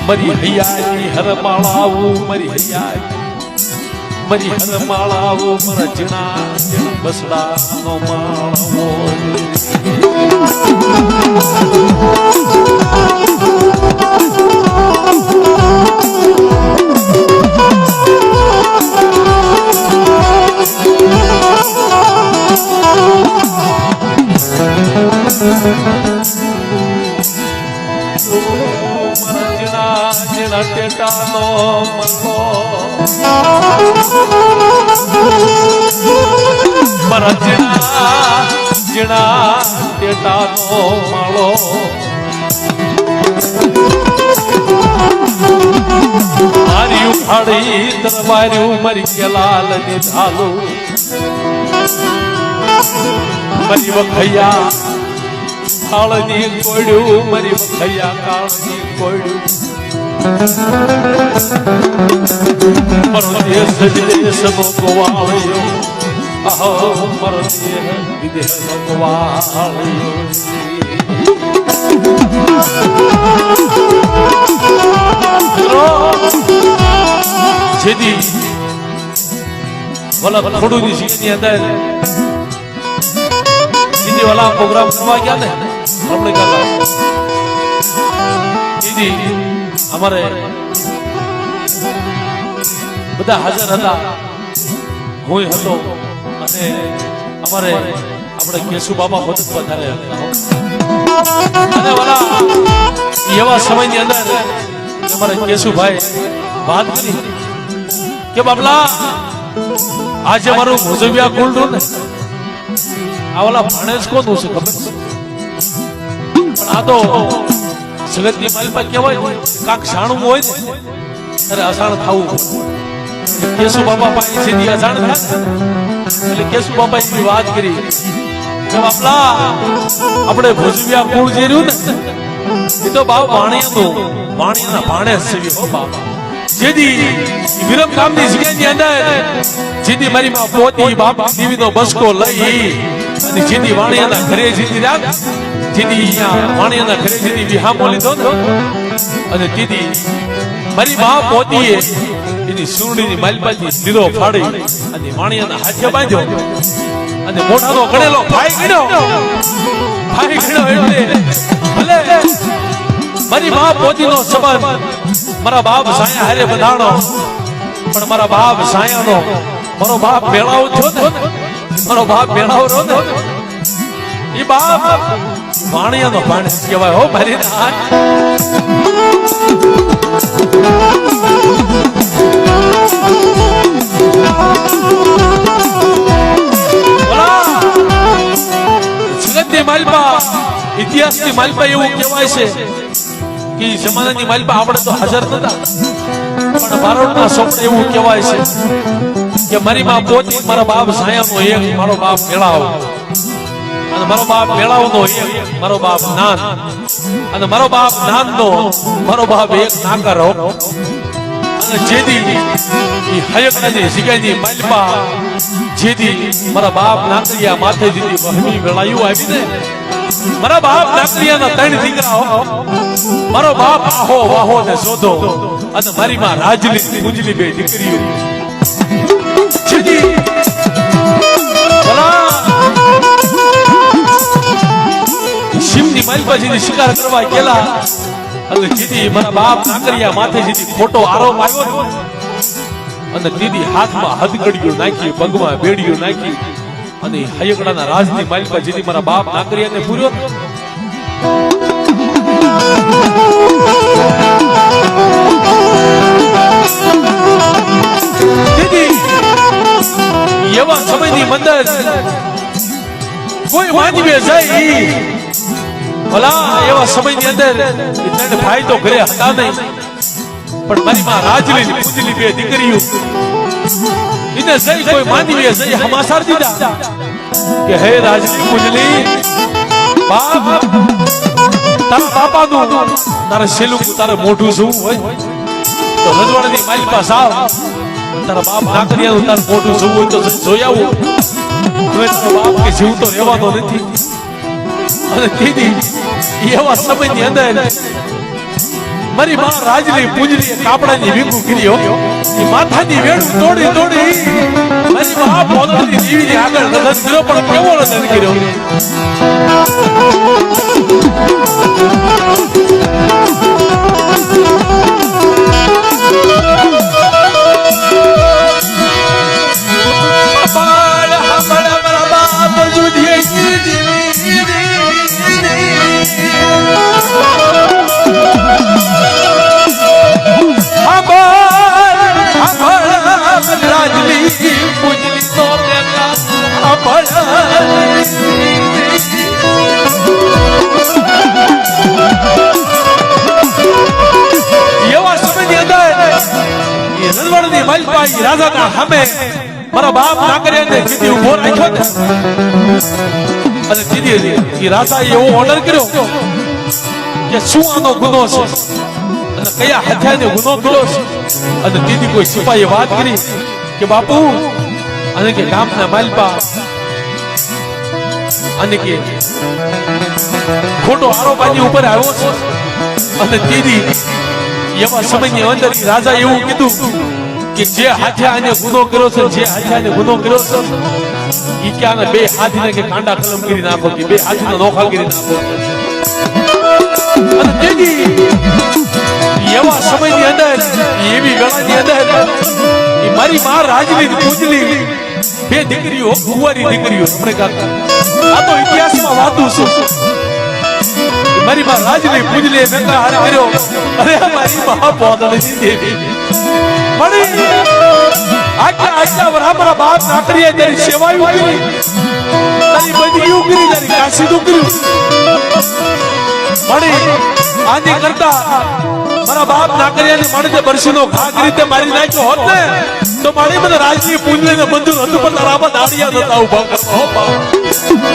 મરી હૈયાની હરમાળાવું મરી હૈયાની મરી હરમાળાવું મરા જીણા જીણ બસડાનો માળાવો ટેટાનો મલ્લો મારા જીણા ટેટાનો માળો મારી ઉખાડી તરવાર્યું મારી કેલાલ ની ઢાલું મારી વખૈયા કાળની કોડ્યું મારી વખૈયા કાળની કોડ્યું મારો દેશ વિદેશનો ગોવાળ્યો અહો મારો દેહ વિદેશનો ગોવાળ્યો જેદી વાલા થોડું ની સીની અંદર જેદી વાલા પ્રોગ્રામ કરવા ગયા ને આપણે ગયા જેદી અમારે બધા હાજર હતા હું હતો અને અમારે આપણે કેશુ બાબા હોત વધારે અને વાલા એવા સમયની અંદર અમારે કેશુભાઈ વાત કરી કે બાબલા આજે મારું મોજવિયા કુલડું ને આ વાલા ભાણેજ કોનું છે ખબર પણ આ તો જગતની માલમાં કહેવાય કાક જાણવું હોય ને ત્યારે અજાણ થવું કેશુ બાબા પાસે સીધી અજાણ થાય એટલે કેશુ બાબા એની વાત કરી કે બાપલા આપણે ભોજવિયા કુળ જે રહ્યું ને એ તો બાપ વાણિયાના ભાણે સેવી હો બાપા જેદી વિરમ ગામની જગ્યાની અંદર જેદી મારી માં પોતી બાપ દેવીનો બસકો લઈ અને જેદી વાણિયાના ઘરે જેદી રાખ જેદી વાણિયાના ઘરે જેદી વિહામો લીધો ને અને તેદી મારી માં પોતીએ એની સુરણીની માલપાથી લીરો ફાડી અને વાણિયાના હાથે બાંધ્યો અને મોઢાનો ગણેલો ભાઈ ગણ્યો એટલે ભલે મારી માં પોતીનો સંબંધ મારા બાપ સાયા હારે બંધાણો પણ મારા બાપ સાયાનો મારો બાપ ભેળાવ થયો ને મારો બાપ ભેળાવ રહ્યો ને એ બાપ વાણિયાનો ભાણેજ કહેવાય હો મારી જગતની માલપા ઇતિહાસની માલપા એવું કહેવાય છે કે જમાનાની માલપા આપણે તો હાજર નતા પણ ભારતના સોપડે એવું કહેવાય છે કે મારી માં પોતી મારા બાપ સાયાનો એક મારો બાપ ભેળાવ અને મારો બાપ ભેળાવનો એક મારો બાપ નાન અને મારો બાપ નાનનો મારો બાપ એક નાકર અને જેદી ઈ હયકડાની જગ્યાની માલપા જેદી મારા બાપ નાકરિયા માથે જેદી વહમી વેળાયું આવી ને મારા બાપ નાકરિયાના ત્રણ દીકરા મારો બાપ આહો વાહો ને શોધો અને મારી માં રાજલી પૂજલી બે દીકરીઓ જેદી શિવની માલપા જેદી શિકાર કરવા ગયેલા અને જેદી મારા બાપ નાકરિયા માથે જેદી ખોટો આરોપ આવ્યો અને દીદી હાથમાં હથકડીઓ નાખી પગમાં બેડીઓ નાખી અને હયકડાના રાજની માલપા જેદી મારા બાપ નાકરિયાને પૂર્યો દીદી એવા સમયની મંદર કોઈ માનવે જાય ભલા એવા સમયની અંદર ત્રણ ભાઈ તો ઘરે હતા નહીં પણ મારી માં રાજલી પૂજલી બે દીકરીઓ એને જઈ કોઈ માનવીએ જઈ હમાસાર દીધા કે હે રાજલી પૂજલી બાપ તારા બાપાનું તારા શેલું તારા મોઢું શું હોય તો રજવાડાની માલપા સાવ તારા બાપ નાકરિયાનું તારું મોઢું શું હોય તો જોઈ આવું હવે તારો બાપ કે જીવ તો રહેવાનો નથી અને દીદી એવા સમયની અંદર મારી માં રાજલી પૂજલી કાપડાની વીંગું કર્યો એ માથાની વેણું તોડી તોડી મારી માં પોતાની દેવીની આગળ નજર કર્યો પણ કેવો નજર કર્યો રાજા સામે મારા બાપ નાગરિયાને દીદી ઉભો રાખ્યો ને અને દીદી એ રાજાએ એવો ઓર્ડર કર્યો કે શું આનો ગુનો છે અને કયા હથિયારનો ગુનો કર્યો છે અને દીદી કોઈ સિપાહીએ વાત કરી કે બાપુ અને કે ગામના માલપા અને કે ખોટો આરોપાની ઉપર આવ્યો છે અને દીદી એવા સમયની અંદર રાજા એવું કીધું કે જે હાથે આને ગુનો કર્યો છે જે હાથે આને ગુનો કર્યો છે ઈ કે આને બે હાથીને કે કાંડા કલમ કરી નાખો કે બે હાથીને નોખા કરી નાખો અને તેથી એવા સમયની અંદર એવી વેળાની અંદર એ મારી માં રાજલી પૂજલી બે દીકરીઓ કુંવારી દીકરીઓ આપણે કાકા આ તો ઇતિહાસમાં વાતું છે મારી માં રાજલી પૂજલી મેકા હાર કર્યો અરે મારી માં પોદળની દેવી મળી આટલા બરાબર બાપ નાકરીએ તેરી સેવાયું કરી તારી બંદગીઓ કરી તારી કાશીદું કર્યું મળી આની કરતા મારા બાપ નાકરીયાને માણે તે બરસીનો ઘા કરી તે મારી નાખ્યો હોત ને તો મારી મને રાજની પૂજલીને બંધુ હતું પણ તારા આમાં દાડિયા નતા ઉભા કરવા હો બાપ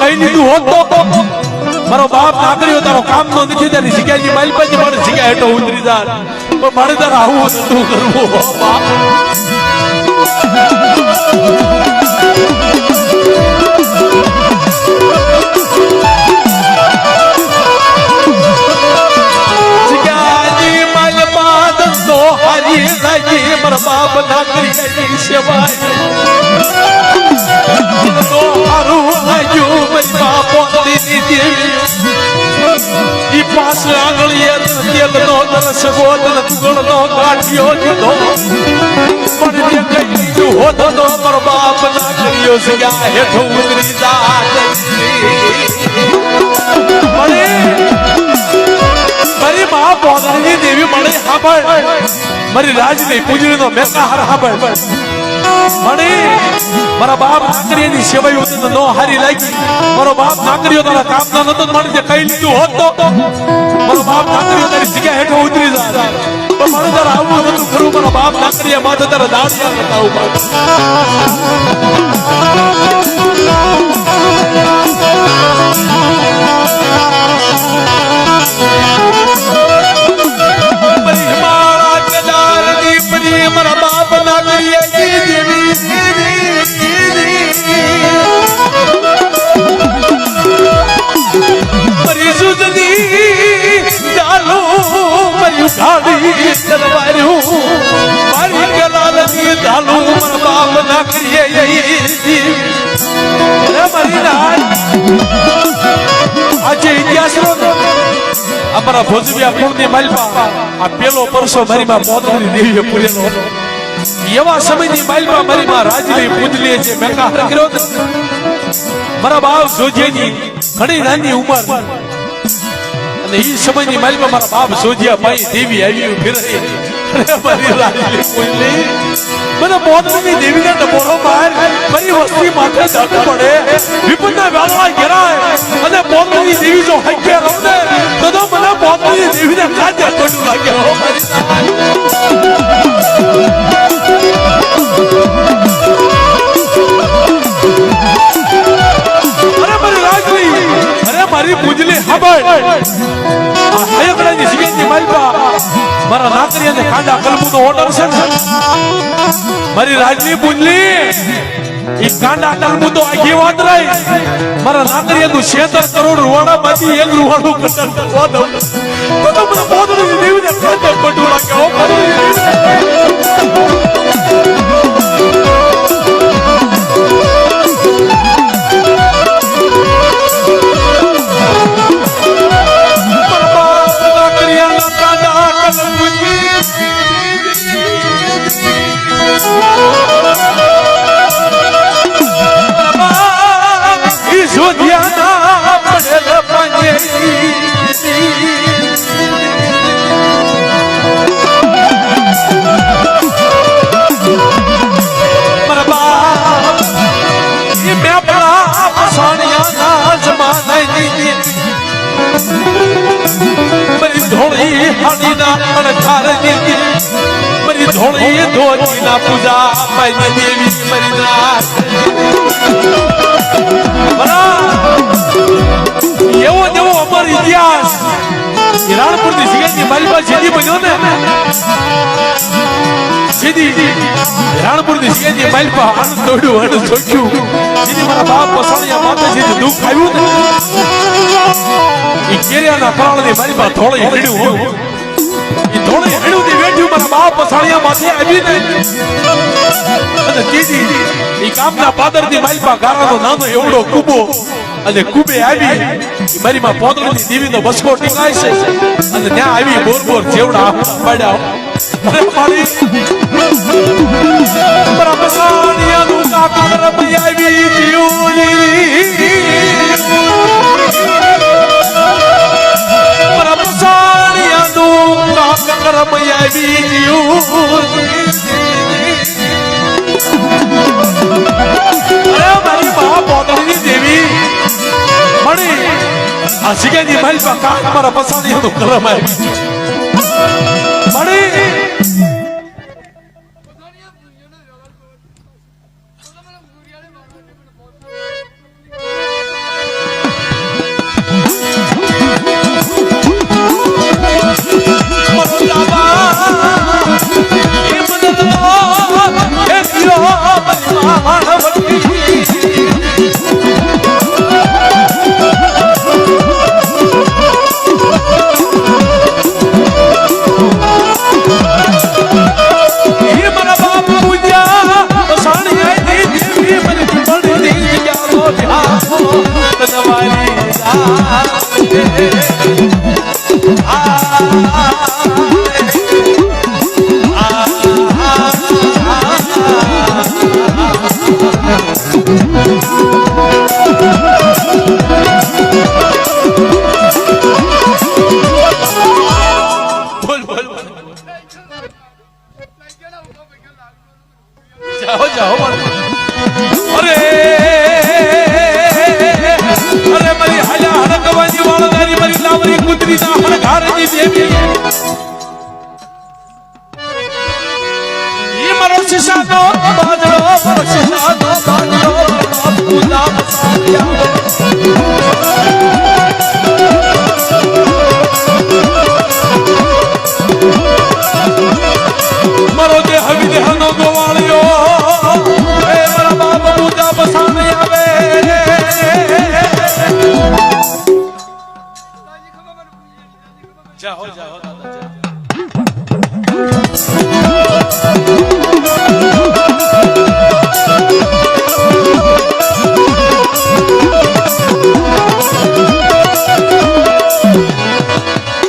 કઈ લીધું હોત તો મારો બાપ નાગરીઓ તારો કામ નો નથી તારી જગ્યાની માલ પર મારે જગ્યા હેઠો ઉતરી જા પણ મારે તારે આવું નતું કરવું બાપ જગ્યાની માલ બાદ તો હારી લાગી મારા બાપ નાગરીની સેવાય તો હારું લાગ્યું મારી બાપો દીદી દેવી ઈ પાસ આંગળીએ તેલનો દરસ ગોદન ગુણનો કાઢ્યો દીધો પણ જે કઈ લીધું હોત તો મારો બાપ ના કર્યો જગ્યા હેઠો ઉતરી જાત મારી મા પોદળની દેવી મળે હાંભળ મારી રાજની પૂજણીનો મેકા હાર હાંભળ મને મારા બાપ નાકરીની સેવા ઉતર નો હારી લાગી મારો બાપ નાકરીઓ તારા કામ ના નતો મને જે કઈ લીધું હોત તો મારો બાપ નાકરીઓ તારી જગ્યા હેઠો ઉતરી જાય તો મને તારા આવું નતું ખરું મારા બાપ નાકરીયા માથે તારા દાડિયા નતા ઉભા મારા બાપ નાકરીયા દેવી મરી સુધની ચાલો મરી ગાડી ચલવાયું મારી ગલાલની ચાલો મારા બાપ નાકરીયા મારી નાળ આજે ઇતિહાસનો અમારા ભોજવિયા કુળની માલપા આ પેલો પરસો મારી માં પોદળની દેવીએ પૂરેલો એવા સમયની માલપા મારી માં રાજલી પૂજલીએ જે મેકા હાર કર્યો મારા બાપ જોજેની ઘણી નાની ઉંમર અને ઈ સમયની માલપા મારા બાપ જોજિયા ભાઈ દેવી આવી ઉભી રહી મારી રાજલી પૂજલી મને મોદની દેવીને ડબોરો માર મારી વસ્તી માથે દર્દ પડે વિપુલના વેળા ઘેરાય અને મોદની દેવી જો હક્કે રહે તો મને મોદની દેવીને કાજે પડું લાગે હો મારી અરે મારી રાજવી અરે મારી પૂજલી હબળ આ હયકડાની સિગેની માલપા મારા નાકરીયાને કાંડા કલબુનો ઓર્ડર છે ને મારી રાજની પૂજલી ઈ કાંડા કલબુનો આખી વાત રહી મારા નાકરીયાનું 76 કરોડ રૂવાડામાંથી એક રૂવાડું કટર કરવા દઉં તો મને બોધની દેવીને કાંડે પડું લાગે હો मरी धोड़ी धोती ना पूजा पाई देवी मरी नाथ बरा एवो देवो अमर इतिहास ઈરાનપુર ની સિગંજી મારી પાસે સીધી બન્યો ને સીધી ઈરાનપુર ની સિગંજી મારી પાસે આનું તોડ્યું આનું છોક્યું સીધી મારા બાપ પસાણિયા માથે સીધી દુઃખ આવ્યું ને ઈ કેરિયાના પ્રાણની મારી પાસે થોડી હેડ્યું હો ઈ થોડી હેડ્યું થી વેઠ્યું મારા બાપ પસાણિયા માથે આવી ને અને સીધી ઈ કામના પાદર ની મારી પાસે ગારાનો નાનો એવડો કૂબો અને કુબે આવી મારી માં પોદળની દેવીનો બસકો ટીકાય છે અને ત્યાં આવી બોર બોર જેવડા પાડ્યા અરે મારી પરમસાનિયા નું કાકર રમી આવી જીવની પરમસાનિયા નું કાકર રમી આવી જીવની અરે મારી માં પોદળની દેવી મણી આ સિગેની મહેલ પર કાક મારા પસાની હતું કરમ આવી મણી जाओ जाओ अरे अरे मरी हला हरकवानी वाळदारी मरी लावरी कुत्री ना हरघारनी देवी ये मरो शिशानो बाजरो मरो शिशानो बाजरो पूजा मसालिया मरो दे हवि देहनो गोवालियो ए मरा बाप पूजा बसाने आवे जाओ जाओ दादा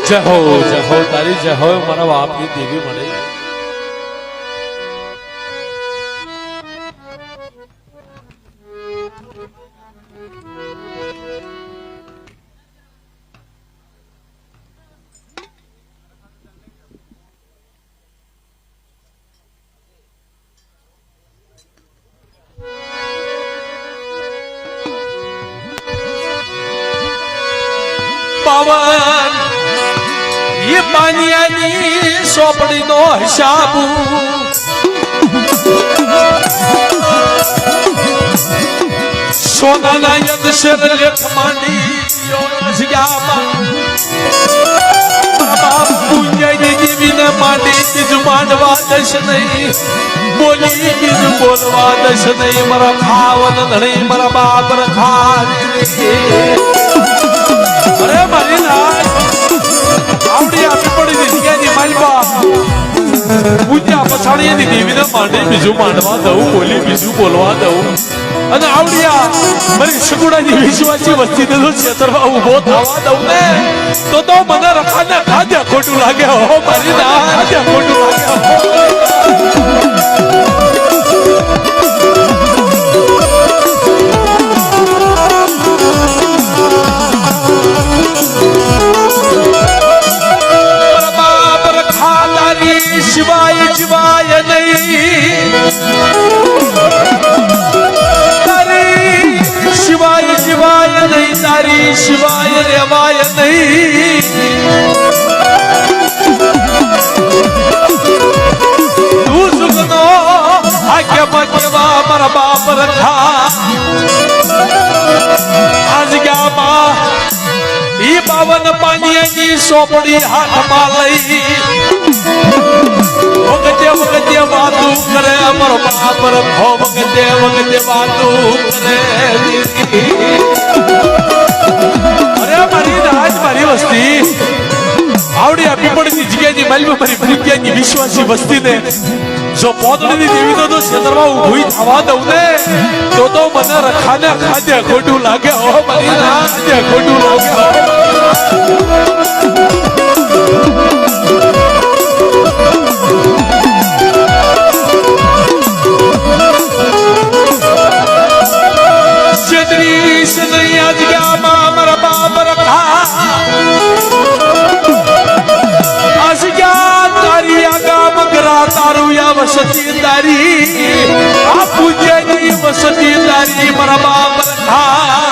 जय हो तारी जय हो मारा बाप की देवी मरे બાવન એ પાનિયાની સોપડીનો હિસાબ સોનાના યક્ષર લેખ માંડી દેવીને માંડી બીજું માંડવા દશ નહીં બોલી બીજું બોલવા દશ નહીં મારા ખાવન ધણી મારા બાપ અરે મારી નાય આવડી આપી પડી જગ્યાની માલવા પૂજા પછાડીની દેવીને માંડી બીજું માંડવા દઉં બોલી બીજું બોલવા દઉં અને આવડિયા મારી સગુડાની વિશ્વાસી વસ્તી ને છેતરવા ઉભો થવા દઉં ને તો મને રખાને ખાધ્યા ખોટું લાગે હો મારી ના ખાધ્યા ખોટું લાગે શિવાય જીવાય નહીં શિવાય જીવાય નહીં તારી શિવાય રેવાય નહીં તું સુખનો ભાગ્યમાં કેવા મારા બાપ રખા આજ ગામાં ઈ બાવન પાણીની સોપડી હાથમાં લઈ વગતે વગતે વાતું કરે અમારો બાપ રખો વગતે વગતે વાતું કરે અરે મારી રાજ મારી વસ્તી આવડી આપી પડી જગ્યાની માલમાં મારી જગ્યાની વિશ્વાસી વસ્તીને જો પોતડીની દેવી તો છેતરવા ઊભી થવા દઉં ને તો મને રખાને ખાધે ખોટું લાગે હો મારી રાજ ખોટું લાગે વસતી તારી આ પૂજ્યની વસતી તારી મારા બાપ રખા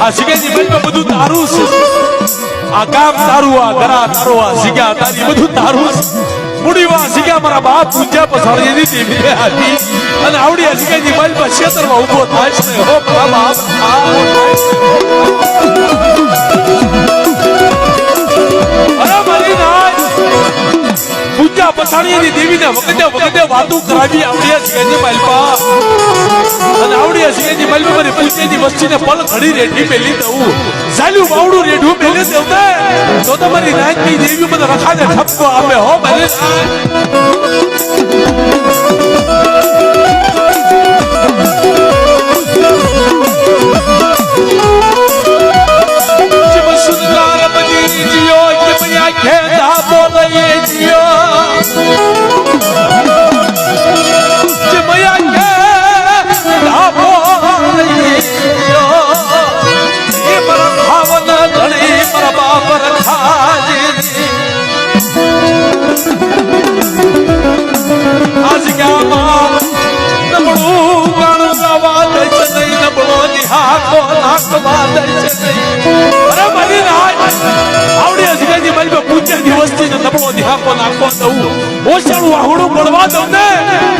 આ સિગાની મનમાં બધું તારું છે આ ગામ તારું આ ઘરા તારું આ સિગા તારી બધું તારું છે મુડીવા સિગા મારા બાપ પૂજ્યા પસાડીની દેવી હતી અને આવડી આ સિગાની મનમાં ક્ષેત્રમાં ઊભો થાય છે હો મારા બાપ અરે મારી નાય પૂજા પછાડીની દેવીને વખતે વખતે વાતું કરાવી આવડિયા સિંહની માલપા અને આવડિયા સિંહની માલપા મારી પૂજ્યની વસ્તીને પલ ઘડી રેઠી મેલી દઉં ચાલ્યું બાવડું રેઠું મેલી દઉં ને તો તમારી નાયકની દેવી મને રખાને ઠપકો આપે હો મારી જીવ સુંદર બની જીયો કે મૈયા ખેદા બોલે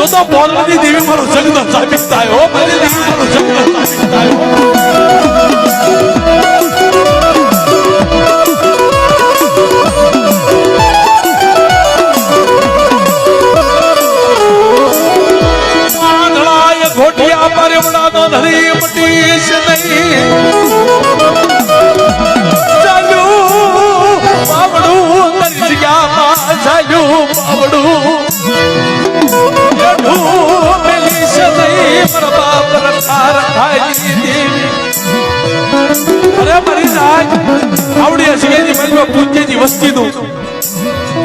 તો બોલવાની દેવી મારો જગત સાબિત થાય હો મારી દેવી મારો જગત સાબિત થાય આંધળાય ઘોટિયા પર એવડાનો ધરી પટીશ નહીં ચાલ્યું બાવડું તરી જગ્યામાં ચાલ્યું બાવડું પૂજ્યની વસ્તીનું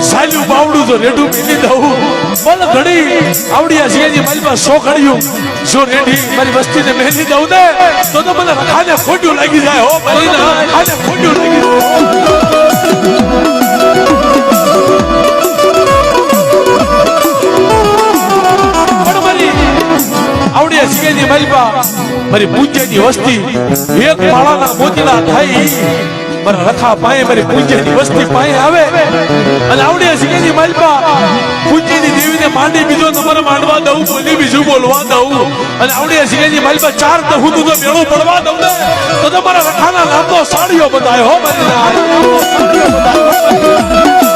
સાલ્યું બાવડું જો રેડું મેલી દઉં બોલ ઘડી આવડિયા સિંહની માલમાં 100 ઘડિયું જો રેડી મારી વસ્તીને મેલી દઉં ને તો મને રખાને ખોટું લાગી જાય હો મારી રખાને ખોટું લાગી પણ મારી આવડિયા સિંહની માલમાં મારી પૂજ્યની વસ્તી એક માળાના મોતીલા થઈ મારા રખા પાએ મારી પૂજ્યની વસ્તી પાએ આવે અને આવડે સિંહની માલપા પૂજ્યની દેવીને માંડી બીજો નંબર માંડવા દઉં બોલી બીજું બોલવા દઉં અને આવડે સિંહની માલપા ચાર દહું તો મેળો પડવા દઉં ને તો તમારા રખાના નામનો સાડીઓ બતાય હો મારી નામનો સાડીઓ બતાય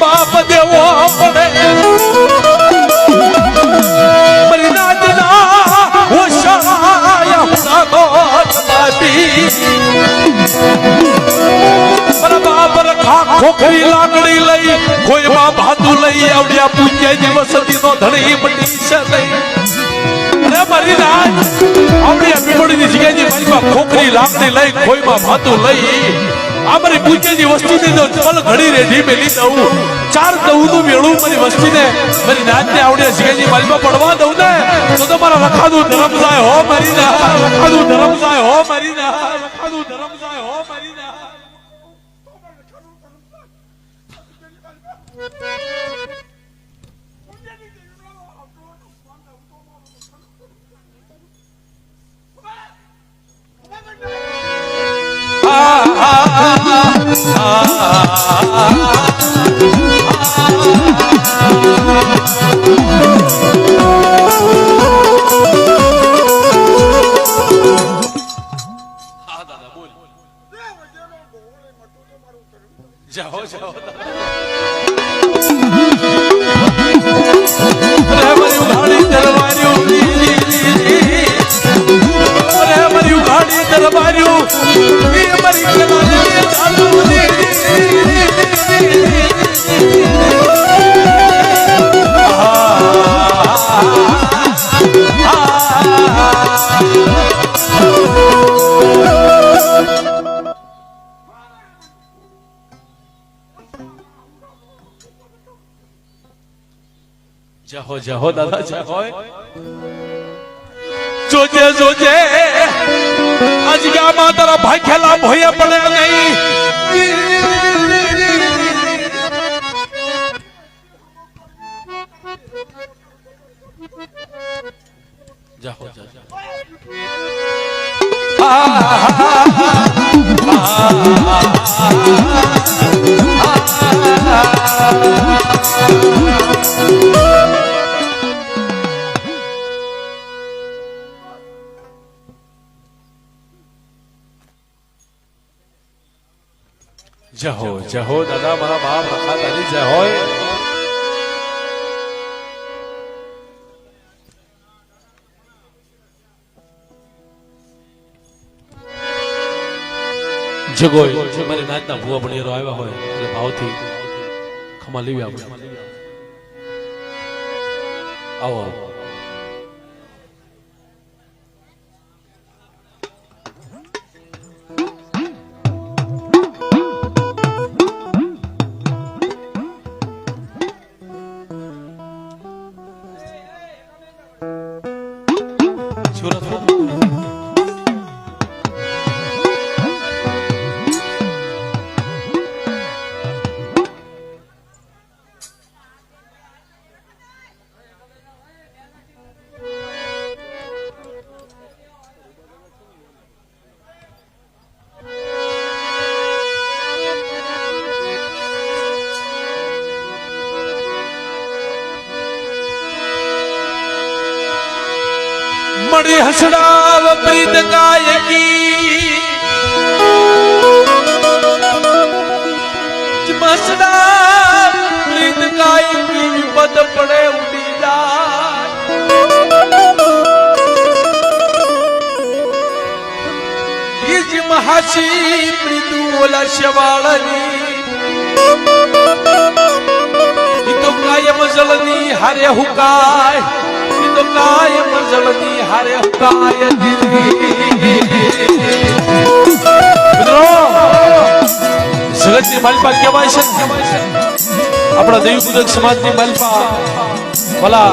બાપ દેવો પડે મરીનાથના ઓશાયા મારા બાપ રખા ખોખરી લાકડી લઈ ખોઈમાં ભાતું લઈ આવડ્યા પૂજ્ય દિવસતીનો ધણી બની છે અરે મરીનાથ આવડ્યા પીપળીની જગ્યાની મારી ખોખરી લાકડી લઈ ખોઈમાં ભાતું લઈ અમારી પૂજ્યની વસ્તીને તો પલ ઘડી રેઢી મેલી દઉં ચાર દઉં નું મેળું મારી વસ્તીને મારી નાચને આવડે સિંહજી માલમાં પડવા દઉં ને તો તમારા રખાનું ધર્મ જાય હો મારી ના રખાનું ધર્મ જાય હો મારી ના રખાનું ધર્મ જાય હો મારી ના જાઓ જાઓ જાહો જાહો દાદા જાહો જોજે જોજે આજ ગામાં તારા ભાગ્યલા ભોયા પડે નહીં જાહો જાહો જહો જહો દાદા મારા બાપ રખા તારી જય હોય જગોય મારી નાચના ભૂવા ભણીરો આવ્યા હોય એટલે ભાવથી ખમા લેવી આપણે આવો मड़ी हसड़ाव प्रीत गायकी मसड़ाव प्रीत गायकी विपद पड़े उड़ी जाए ये जी महाशी प्रीतु ओला शवाळनी ये तो कायम जलनी हरे हुकाय तो कायम जलनी हरे हुकाय जगतनी मालपा कहेवाय छे આપણા દેવી પૂજક સમાજની માલપા ભલા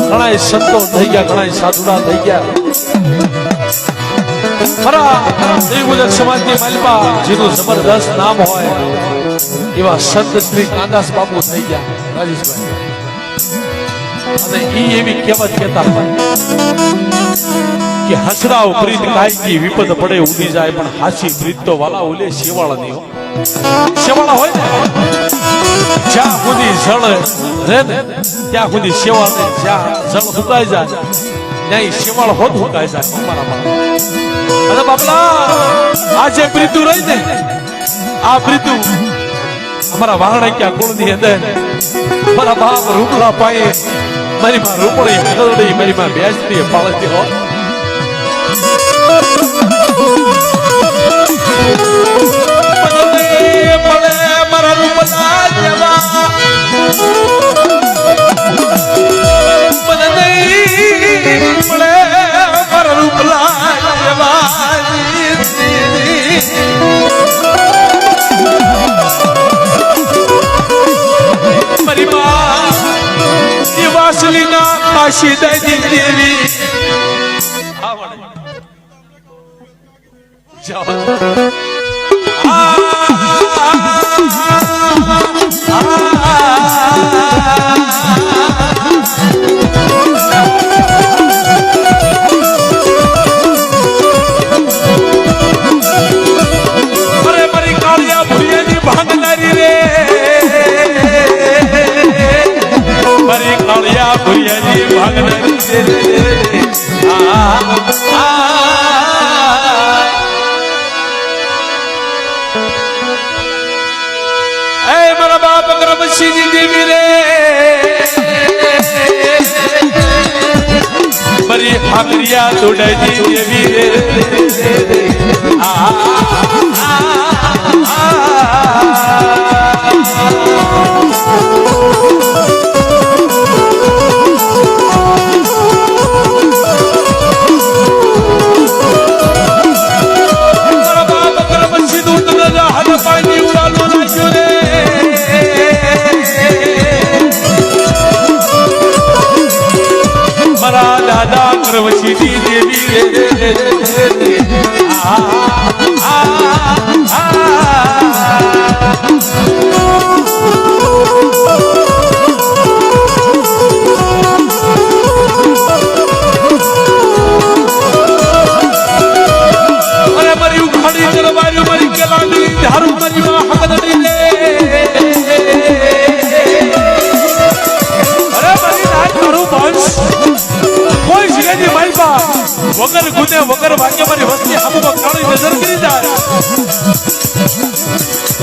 ઘણા સંતો થઈ ગયા ઘણા સાધુડા થઈ ગયા મારા દેવગુજર સમાજની માલિકા જેનું જબરદસ્ત નામ હોય એવા સંત શ્રી કાંદાસ બાપુ થઈ ગયા રાજેશભાઈ અને ઈ એવી કહેવત કહેતા કે હસરાવ પ્રીત કાયકી વિપદ પડે ઉડી જાય પણ હાસી પ્રીત તો વાલા ઓલે શેવાળની હો શેવાળા હોય ને જ્યાં સુધી જળ રહે ને ત્યાં સુધી શેવાળ ને જ્યાં જળ સુકાઈ જાય ત્યાં શેવાળ હોત સુકાઈ જાય અમારા અને બાપલા આ જે પ્રીતુ રહી ને આ પ્રીતુ અમારા વાહણક્યા કુળની અંદર મારા બાપ રૂપલા પાયે મારી માં રૂપડી હરડી મારી માં બેસતી પાળતી હો મારા રૂપલા જેવા મને નહીં મળે મારા રૂપલા જેવા મારી માં વાસલીના કાશી દઈ દેવી અરે મારી કાળિયા ભુરિયાની ભાંગનારી રે મારી કાળિયા ભુરિયાની ભાંગનારી રે મારા બાપ અગ્રમસિંહજી દેવી રે મારી હાકરિયા તોડાઈ દેવી રે દાદા કરવશીની દેવી અરે મારી ઉખાડી જલવાયું મારી કેલાની ધારું મારી માં હકદડી રે અરે મારી નાચ મારું બંશ કોઈ જગ્યાની માલપા વગર ગુને વગર ભાગ્ય મારી વસ્તી આબુમાં કાળી નજર કરી જાય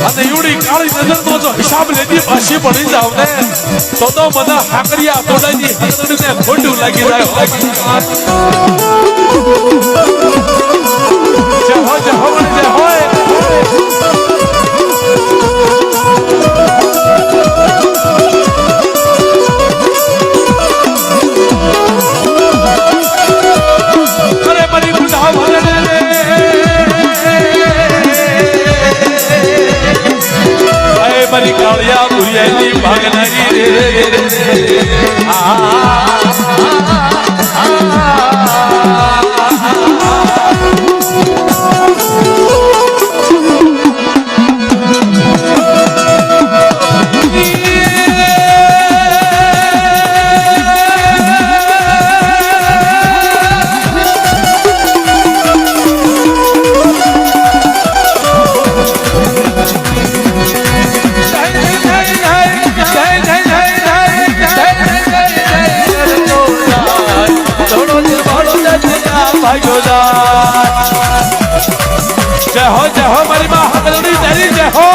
અને યુડી કાળી નજર તો જો હિસાબ લેતી પાછી પડી જાવ ને તો બધા હાકરિયા તોડાઈ હસડીને ખોટું લાગી જાય જય હો જય હો જય હોય મારી કાળિયા ભુરિયાની ભાગનારી રે जय हो मारी माँ हकलड़ी तेरी जय हो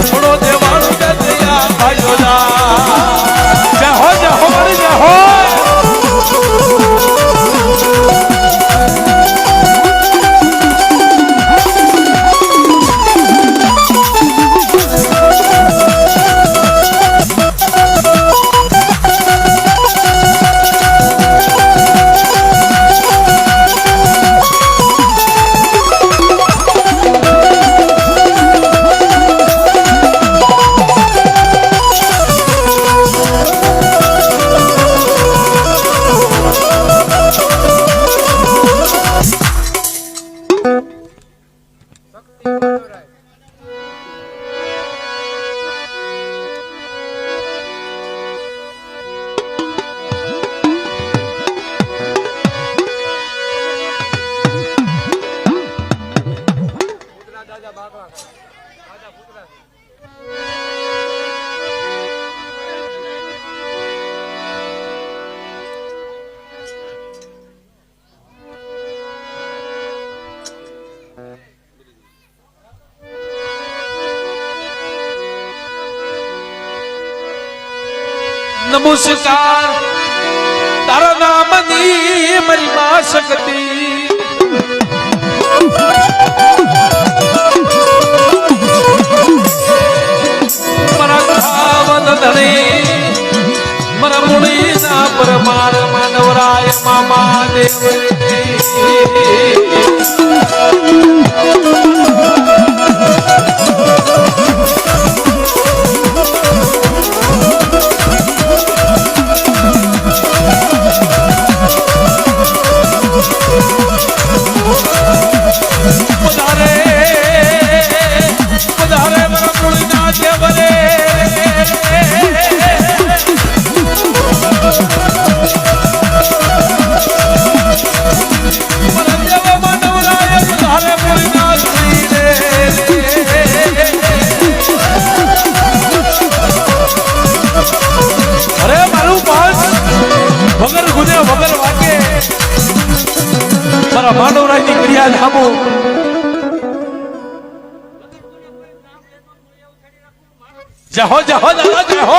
छोड़ो देवान નમસ્કાર તારા નામની મારી માં શક્તિ મારા ખાવન ધણી મારા મુળી ના પરમાર માનવરાય મામા દેવ વગર વાગે મારા માનવરાયની ક્રિયા ધામો જહો જહો દાદા જહો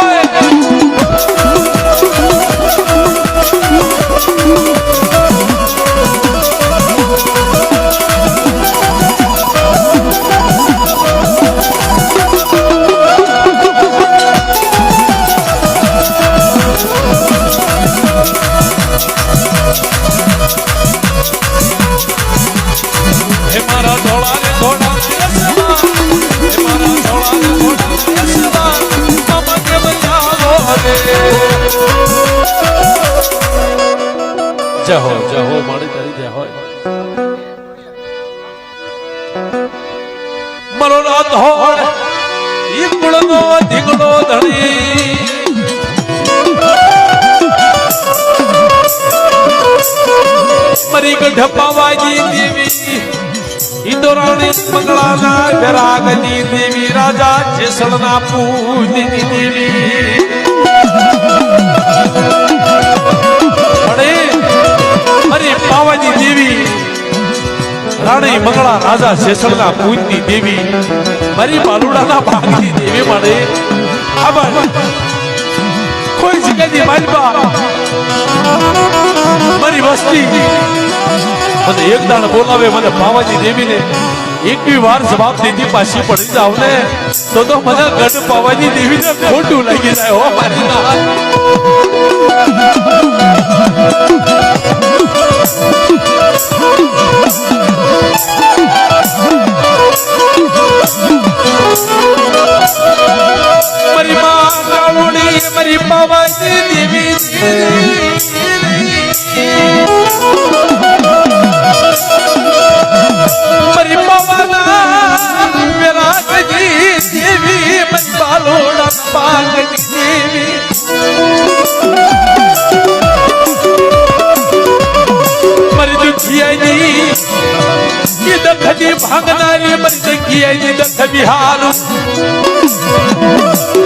જહો જહો મારી તારી જય હોય મરો રાત હોય ઈ કુળનો દીકડો ધણી મરી ગઢપાવાજી દેવી ઇન્દોરાણી મંગળાના વિરાગની દેવી રાજા જેસલના પૂજની દેવી અરે પાવાજી દેવી રાણી મંગળા રાજા જેસલના પૂજની દેવી મારી બાલુડાના ભાગની દેવી મળે આભાર કોઈ જગ્યાની માલબા મારી વસ્તી મને એક દાણ બોલાવે મને પાવાજી દેવીને એકવી વાર જવાબ દેતી પાછી પડી જાવ ને તો મને ગઢ પાવાજી દેવીને ખોટું લાગી જાય હો મારી મારી માં કાળુડી મારી પાવાજી દેવી મારી પાવાના વિરાગની દેવી મારી બાલોડા પાગની દેવી મારી દુખિયાની ये दखनी भागनारी मरी दखियानी दख बिहार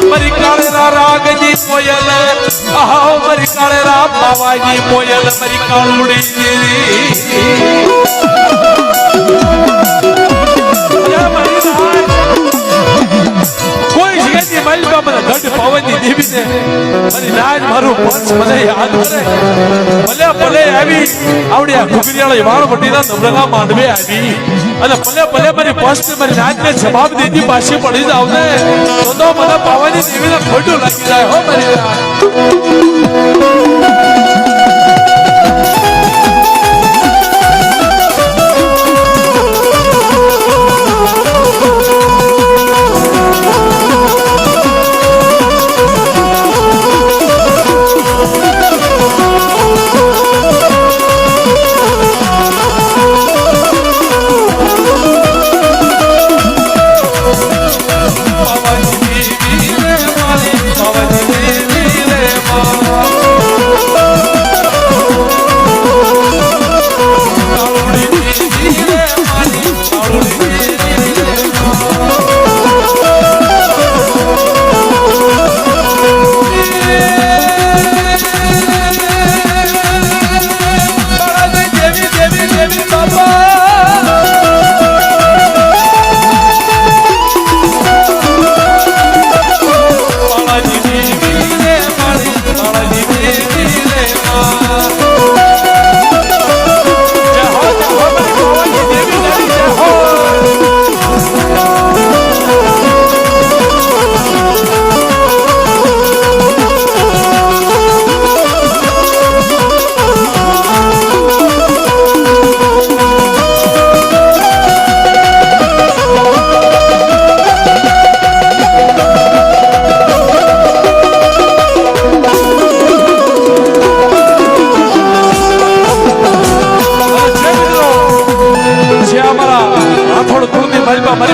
मरी काळेरा रागजी मोयल आहो मरी काळेरा बावाजी मोयल मरी काळुडी કોઈ જગ્યાની માલિકા મને ગઢ પાવાની દેવીને મારી નાજ મારું પંચ મને યાદ કરે ભલે ભલે આવી આવડી આ ઘુગરિયાળી વાળવટીના નમ્રતા માંડવે આવી અને ભલે ભલે મારી પંચ મારી નાજને જવાબ દેતી પાછી પડી જાવ ને તો મને પાવાની દેવીને ખોટું લાગી જાય હો મારી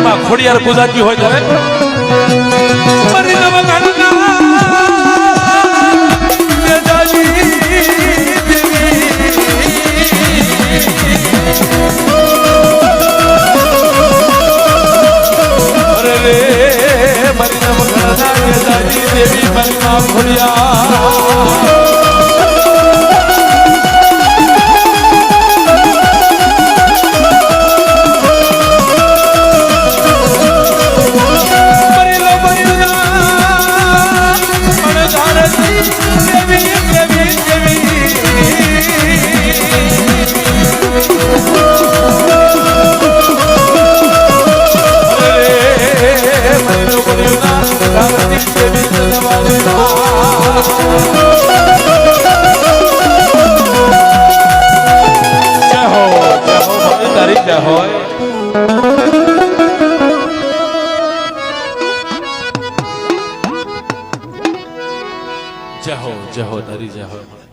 મારી માં ખોડિયાર પૂજાતી હોય તો મારી નવ ગાંડા દેવી મારી માં ખોડિયાર જય હો તારી જય હો